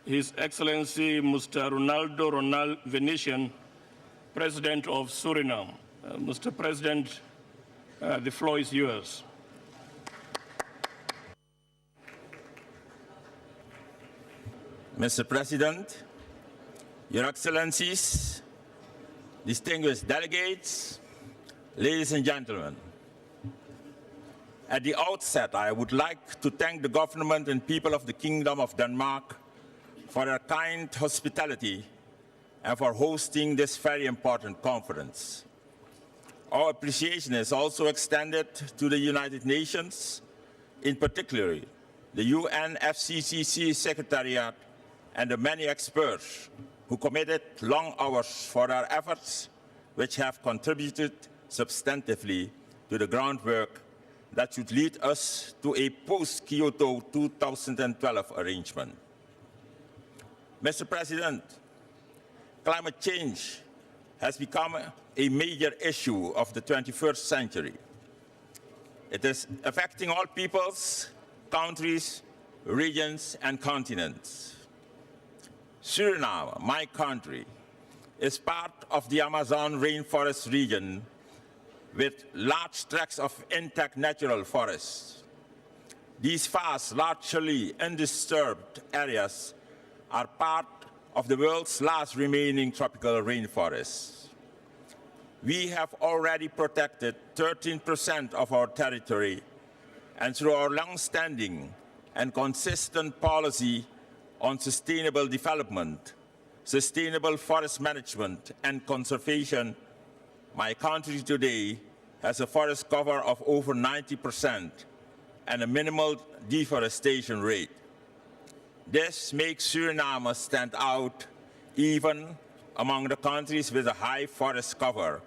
His Excellency Mr. Ronaldo Venetian, President of Suriname. Mr. President, the floor is yours. Mr. President, Your Excellencies, distinguished delegates, ladies and gentlemen. At the outset, I would like to thank the government and people of the Kingdom of Denmark for their kind hospitality and for hosting this very important conference. Our appreciation is also extended to the United Nations, in particular the UNFCCC Secretariat and the many experts who committed long hours for their efforts, which have contributed substantively to the groundwork that should lead us to a post-Kyoto 2012 arrangement. Mr. President, climate change has become a major issue of the 21st century. It is affecting all peoples, countries, regions, and continents. Suriname, my country, is part of the Amazon rainforest region with large tracts of intact natural forests. These vast, largely undisturbed areas are part of the world's last remaining tropical rainforests. We have already protected 13% of our territory, and through our long-standing and consistent policy on sustainable development, sustainable forest management, and conservation, my country today has a forest cover of over 90% and a minimal deforestation rate. This makes Suriname stand out even among the countries with a high forest cover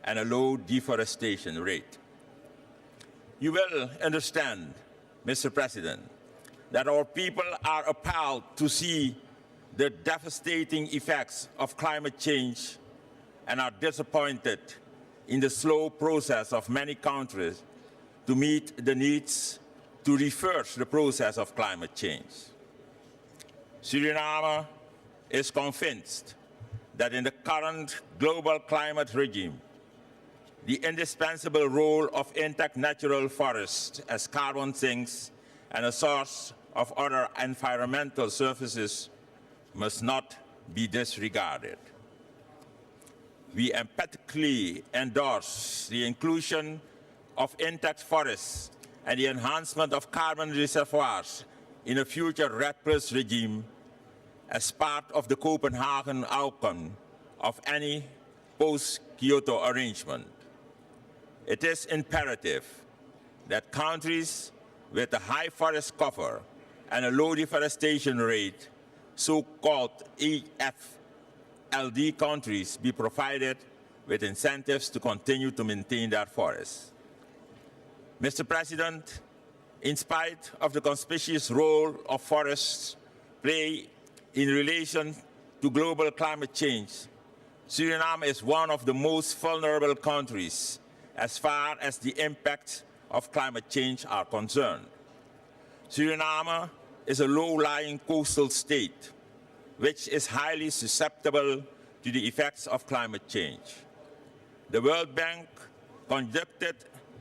and a low deforestation rate. You will understand, Mr. President, that our people are appalled to see the devastating effects of climate change and are disappointed in the slow process of many countries to meet the needs to reverse the process of climate change. Suriname is convinced that in the current global climate regime, the indispensable role of intact natural forests as carbon sinks and a source of other environmental services must not be disregarded. We emphatically endorse the inclusion of intact forests and the enhancement of carbon reservoirs in a future REDD+ regime as part of the Copenhagen outcome of any post-Kyoto arrangement. It is imperative that countries with a high forest cover and a low deforestation rate, so-called EFLD countries, be provided with incentives to continue to maintain their forests. Mr. President, in spite of the conspicuous role of forests play in relation to global climate change, Suriname is one of the most vulnerable countries as far as the impacts of climate change are concerned. Suriname is a low-lying coastal state, which is highly susceptible to the effects of climate change. The World Bank conducted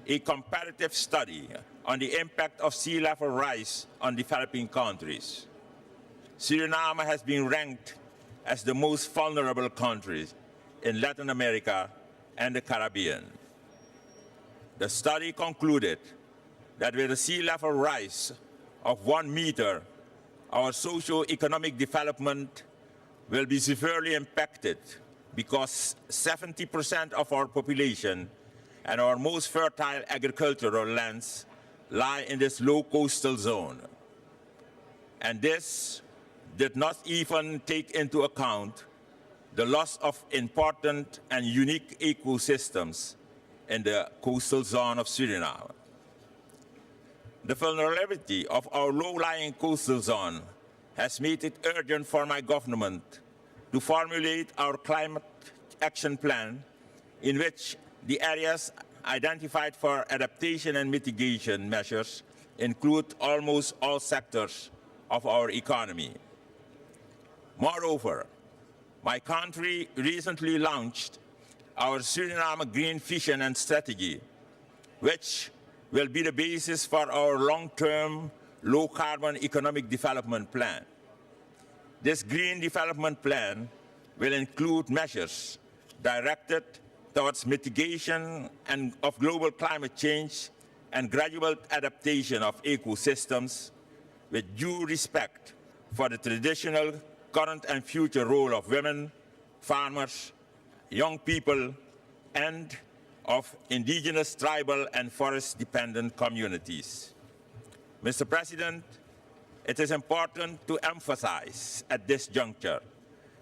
a comparative study on the impact of sea level rise on developing countries. Suriname has been ranked as the most vulnerable country in Latin America and the Caribbean. The study concluded that with a sea level rise of 1 meter, our socio-economic development will be severely impacted because 70% of our population and our most fertile agricultural lands lie in this low coastal zone. And this did not even take into account the loss of important and unique ecosystems in the coastal zone of Suriname. The vulnerability of our low-lying coastal zone has made it urgent for my government to formulate our climate action plan in which the areas identified for adaptation and mitigation measures include almost all sectors of our economy. Moreover, my country recently launched our Suriname Green Vision and Strategy, which will be the basis for our long-term low-carbon economic development plan. This Green Development Plan will include measures directed towards mitigation of global climate change and gradual adaptation of ecosystems with due respect for the traditional, current and future role of women, farmers, young people, and of indigenous, tribal, and forest-dependent communities. Mr. President, it is important to emphasize at this juncture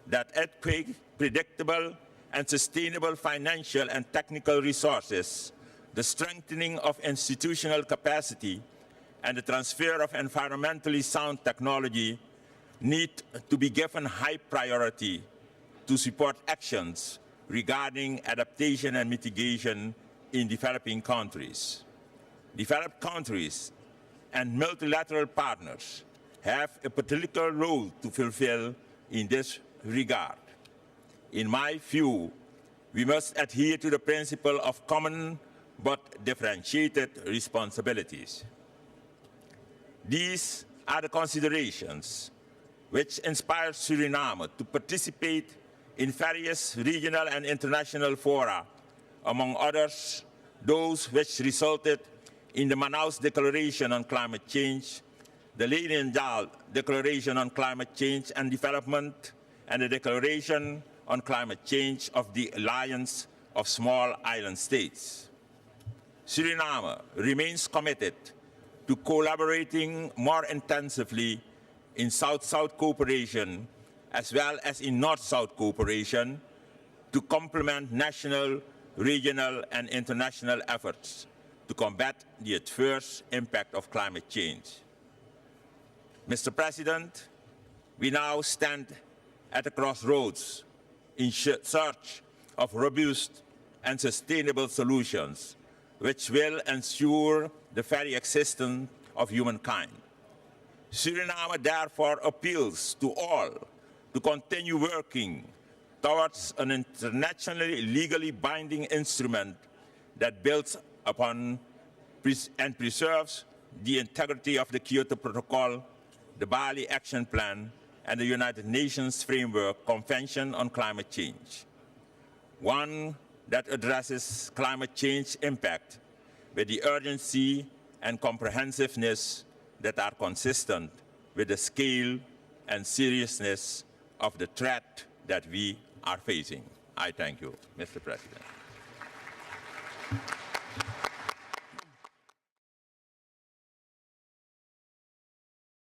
that adequate, predictable, and sustainable financial and technical resources, the strengthening of institutional capacity, and the transfer of environmentally sound technology need to be given high priority to support actions regarding adaptation and mitigation in developing countries. Developed countries and multilateral partners have a particular role to fulfill in this regard. In my view, we must adhere to the principle of common but differentiated responsibilities. These are the considerations which inspired Suriname to participate in various regional and international fora, among others, those which resulted in the Manaus Declaration on Climate Change, the Leiden-Dahl Declaration on Climate Change and Development, and the Declaration on Climate Change of the Alliance of Small Island States. Suriname remains committed to collaborating more intensively in South-South cooperation as well as in North-South cooperation to complement national, regional, and international efforts to combat the adverse impact of climate change. Mr. President, we now stand at a crossroads in search of robust and sustainable solutions which will ensure the very existence of humankind. Suriname therefore appeals to all to continue working towards an internationally legally binding instrument that builds upon and preserves the integrity of the Kyoto Protocol, the Bali Action Plan, and the United Nations Framework Convention on Climate Change. One that addresses climate change impact with the urgency and comprehensiveness that are consistent with the scale and seriousness of the threat that we are facing. I thank you, Mr. President.